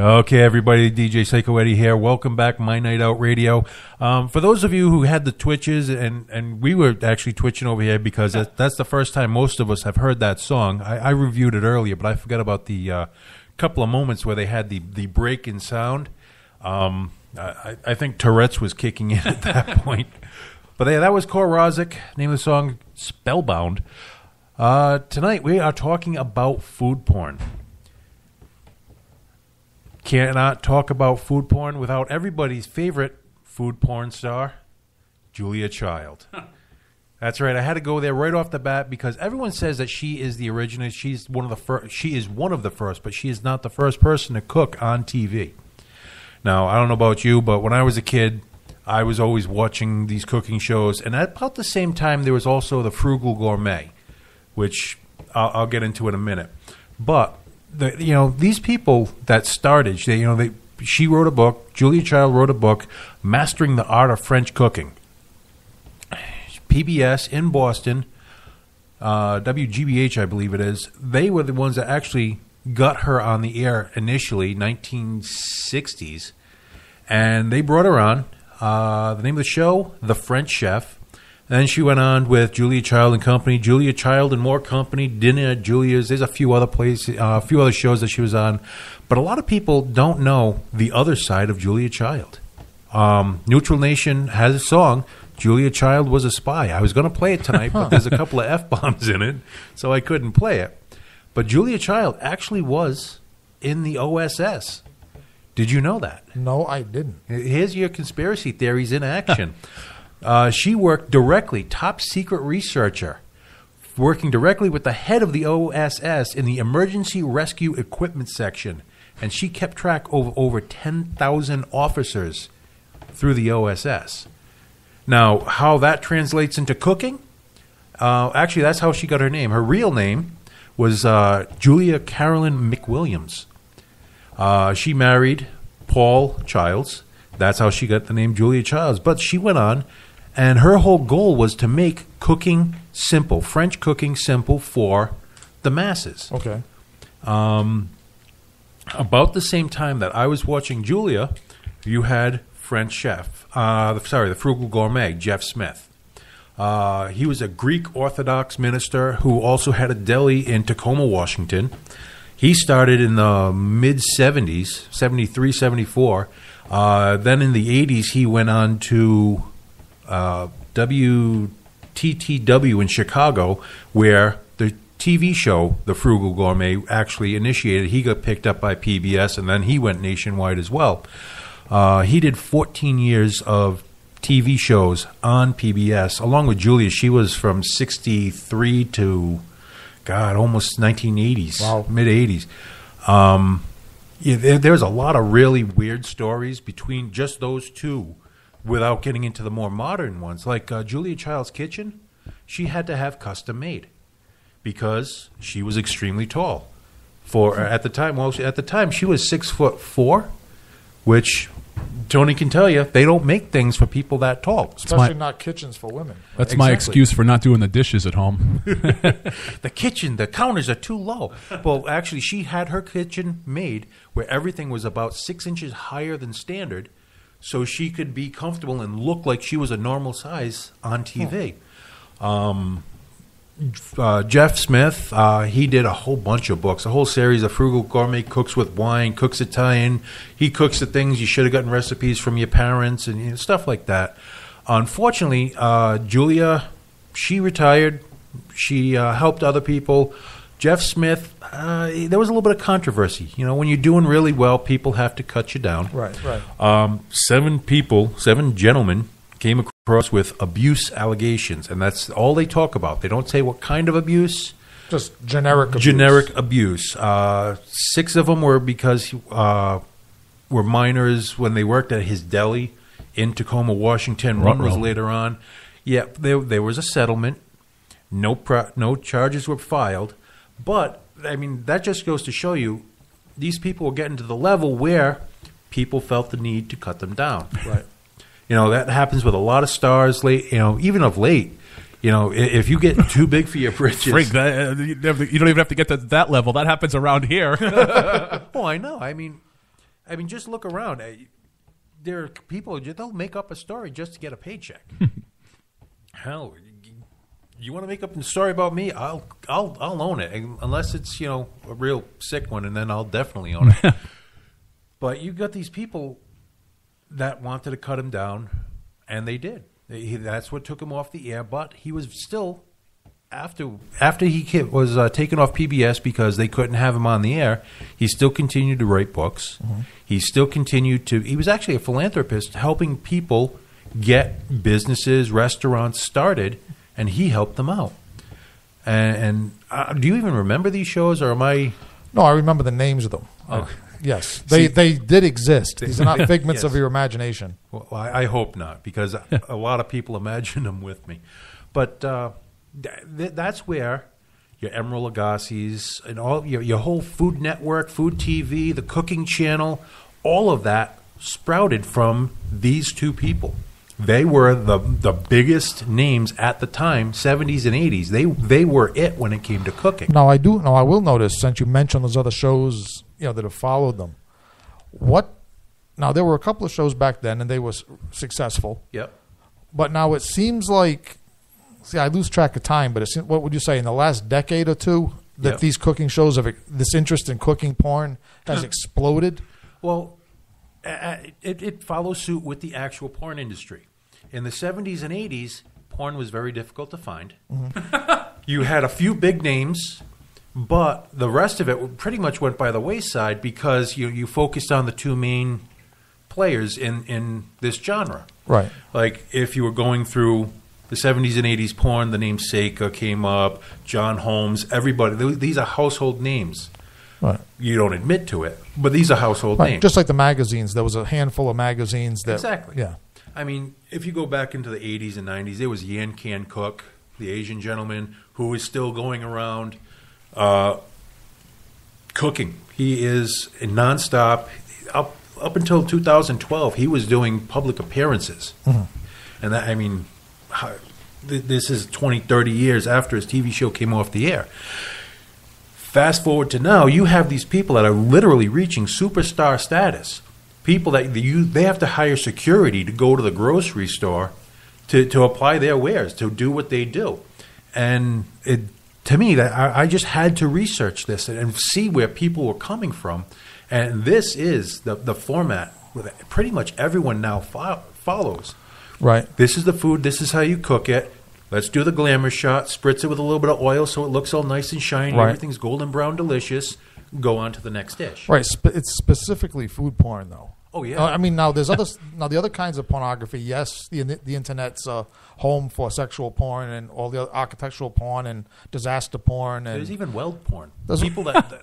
Okay, everybody, DJ Psycho Eddie here. Welcome back, My Night Out Radio. For those of you who had the twitches, and we were actually twitching over here because that's the first time most of us have heard that song. I reviewed it earlier, but I forgot about the couple of moments where they had the break in sound. I think Tourette's was kicking in at that point. But yeah, that was Kor Rosic, name of the song, Spellbound. Tonight we are talking about food porn. Cannot talk about food porn without everybody's favorite food porn star, Julia Child. That's right. I had to go there right off the bat because everyone says that she is the original. She's one of the first. She is one of the first, but she is not the first person to cook on TV. Now, I don't know about you, but when I was a kid, I was always watching these cooking shows, and at about the same time, there was also the Frugal Gourmet, which I'll get into in a minute. But these people that started, she wrote a book. Julia Child wrote a book, Mastering the Art of French Cooking. PBS in Boston, WGBH, I believe it is. They were the ones that actually got her on the air initially, 1960s, and they brought her on. The name of the show, The French Chef. Then she went on with Julia Child and Company, Julia Child and More Company, Dinner at Julia's. There's a few other places, a few other shows that she was on. But a lot of people don't know the other side of Julia Child. Neutral Nation has a song, Julia Child Was a Spy. I was going to play it tonight, but there's a couple of F-bombs in it, so I couldn't play it. But Julia Child actually was in the OSS. Did you know that? No, I didn't. Here's your conspiracy theories in action. She worked directly, top secret researcher, working directly with the head of the OSS in the Emergency Rescue Equipment section. And she kept track of over 10,000 officers through the OSS. Now, how that translates into cooking? Actually, that's how she got her name. Her real name was Julia Carolyn McWilliams. She married Paul Childs. That's how she got the name Julia Childs. But she went on, and her whole goal was to make cooking simple, French cooking simple for the masses. Okay. About the same time that I was watching Julia, you had French chef, the Frugal Gourmet, Jeff Smith. He was a Greek Orthodox minister who also had a deli in Tacoma, Washington. He started in the mid-70s, 73, 74. Then in the 80s, he went on to WTTW in Chicago, where the TV show, The Frugal Gourmet, actually initiated. He got picked up by PBS, and then he went nationwide as well. He did 14 years of TV shows on PBS, along with Julia. She was from 63 to, almost 1980s, wow. Mid-80s. There's a lot of really weird stories between just those two without getting into the more modern ones. Like Julia Child's kitchen, she had to have custom made because she was extremely tall. At the time she was 6'4", which Tony can tell you, they don't make things for people that tall. Especially not kitchens for women. That's my excuse for not doing the dishes at home. The kitchen, the counters are too low. Well, actually, she had her kitchen made where everything was about 6 inches higher than standard, so she could be comfortable and look like she was a normal size on TV. Jeff Smith, he did a whole bunch of books, a whole series of Frugal Gourmet, Cooks with Wine, Cooks Italian. He cooks the things you should have gotten recipes from your parents and stuff like that. Unfortunately, Julia, she retired. She helped other people. Jeff Smith, there was a little bit of controversy. When you're doing really well, people have to cut you down. Right. 7 gentlemen came across with abuse allegations, and that's all they talk about. They don't say what kind of abuse. Just generic abuse. Generic abuse. 6 of them were because were minors when they worked at his deli in Tacoma, Washington. One was later on. Yeah, there was a settlement. No charges were filed. But, that just goes to show you these people were getting to the level where people felt the need to cut them down. Right. That happens with a lot of stars late, even of late. If you get too big for your britches. Freak, you don't even have to get to that level. That happens around here. Oh, I know. I mean, just look around. There are people, they'll make up a story just to get a paycheck. Hell, you want to make up a story about me? I'll own it, unless it's a real sick one, and then I'll definitely own it. But you got these people that wanted to cut him down, and they did. That's what took him off the air. But he was still after he was taken off PBS because they couldn't have him on the air. He still continued to write books. Mm-hmm. He still continued to. He was actually a philanthropist, helping people get businesses, restaurants started, and he helped them out. And do you even remember these shows, or am I? No, I remember the names of them. Yes, they did exist. These are not figments yes. of your imagination. Well, I hope not, because a lot of people imagine them with me. But that's where your Emeril Lagasse's and all your whole Food Network, Food TV, the Cooking Channel, all of that sprouted from these two people. They were the biggest names at the time, 70s and 80s. They were it when it came to cooking. Now I will notice, since you mentioned those other shows, that have followed them. Now there were a couple of shows back then, and they were successful. Yep. But now it seems like, I lose track of time. But what would you say in the last decade or two that these cooking shows this interest in cooking porn has exploded? Well, it follows suit with the actual porn industry. In the 70s and 80s, porn was very difficult to find. Mm-hmm. You had a few big names, but the rest of it pretty much went by the wayside because you focused on the two main players in this genre. Right. Like if you were going through the 70s and 80s porn, the name Seika came up, John Holmes, everybody. These are household names. Right. You don't admit to it, but these are household names. Just like the magazines. There was a handful of magazines that... Exactly. Yeah. I mean, if you go back into the 80s and 90s, there was Yan Can Cook, the Asian gentleman, who is still going around cooking. He is nonstop. Up until 2012, he was doing public appearances. Mm-hmm. And that, I mean, this is 20, 30 years after his TV show came off the air. Fast forward to now, you have these people that are literally reaching superstar status. People that they have to hire security to go to the grocery store to apply their wares, to do what they do. And to me, I just had to research this and see where people were coming from. And this is the format that pretty much everyone now follows. Right. This is the food. This is how you cook it. Let's do the glamour shot. Spritz it with a little bit of oil so it looks all nice and shiny. Right. Everything's golden brown, delicious. Go on to the next dish. Right. It's specifically food porn, though. Oh yeah. I mean, now there's the other kinds of pornography. Yes, the internet's a home for sexual porn and all the other architectural porn and disaster porn. And there's even weld porn. People that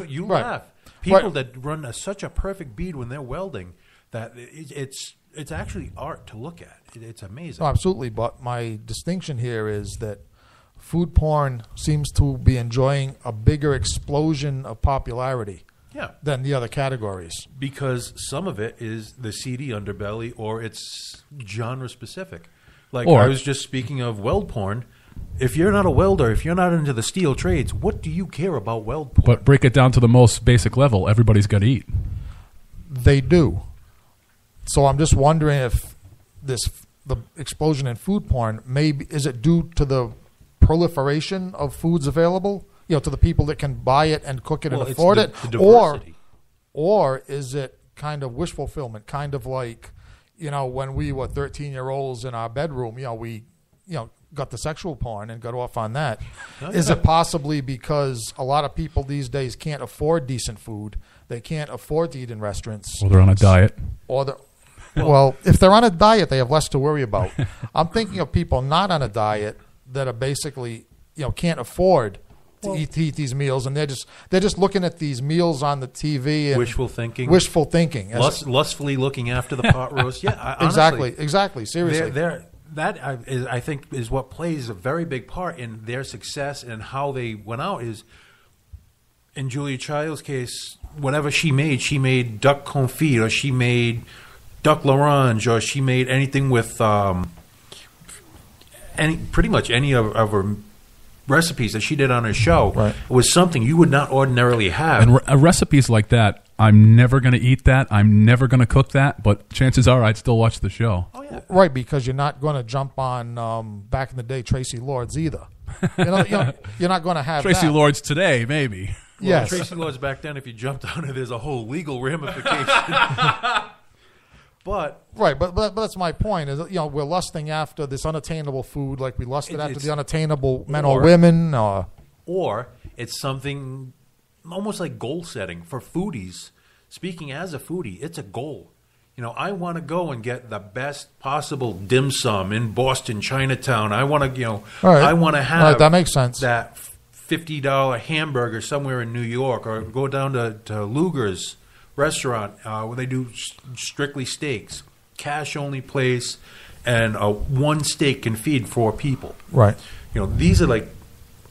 you right. laugh. People that run such a perfect bead when they're welding that it's actually art to look at. It's amazing. No, absolutely. But my distinction here is that food porn seems to be enjoying a bigger explosion of popularity than the other categories. Because some of it is the seedy underbelly or it's genre specific. Like I was just speaking of weld porn. If you're not a welder, if you're not into the steel trades, what do you care about weld porn? But break it down to the most basic level. Everybody's got to eat. They do. So I'm just wondering if the explosion in food porn is it due to the proliferation of foods available, to the people that can buy it and cook it and afford it, the diversity. or is it kind of wish fulfillment, kind of like when we were 13-year-olds in our bedroom, we got the sexual porn and got off on that. Is it possibly because a lot of people these days can't afford decent food? They can't afford to eat in restaurants. Or they're on a diet. Well, if they're on a diet, they have less to worry about. I'm thinking of people not on a diet that are basically, can't afford to eat these meals, and they're just looking at these meals on the TV and wishful thinking, lustfully looking after the pot roast. Yeah, honestly, exactly. Seriously, that I think is what plays a very big part in their success and how they went out. Is in Julia Child's case, whatever she made duck confit, or she made duck l'orange, or she made anything with pretty much any of her recipes that she did on her show Right. was something you would not ordinarily have. And recipes like that, I'm never going to eat that. I'm never going to cook that. But chances are I'd still watch the show. Oh, yeah. Right, because you're not going to jump on back in the day Tracy Lords either. You're not going to have Tracy that. Lords today, maybe. Well, Yes. Tracy Lords back then, if you jumped on it, there's a whole legal ramification. But Right, but that's my point. Is we're lusting after this unattainable food, like we lusted after the unattainable men or women. or it's something almost like goal setting for foodies. Speaking as a foodie, it's a goal. I want to go and get the best possible dim sum in Boston, Chinatown. I want to, All right. I want to have All right, that makes sense. that $50 hamburger somewhere in New York, or go down to Luger's restaurant where they do strictly steaks, cash only place, and one steak can feed 4 people. Right, These are like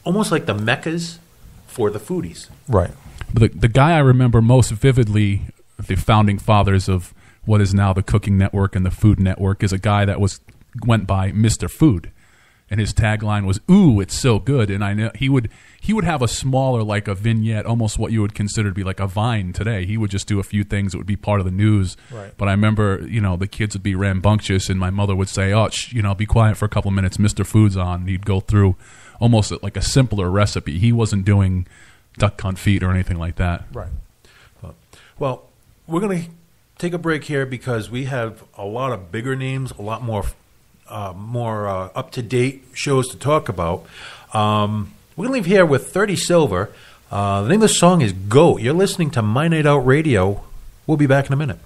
almost like the meccas for the foodies. right. But the guy I remember most vividly, the founding fathers of what is now the Cooking Network and the Food Network, is a guy that went by Mr. Food, and his tagline was "Ooh, it's so good." And I know he would have a smaller, like a vignette, almost what you would consider to be like a Vine today. He would just do a few things that would be part of the news. Right. But I remember, the kids would be rambunctious, and my mother would say, "Oh, be quiet for a couple of minutes. Mr. Food's on." And he'd go through almost like a simpler recipe. He wasn't doing duck confit or anything like that. Right. Well, we're going to take a break here because we have a lot of bigger names, a lot more up-to-date shows to talk about. We're going to leave here with 30 Silver. The name of the song is Goat. You're listening to My Night Out Radio. We'll be back in a minute.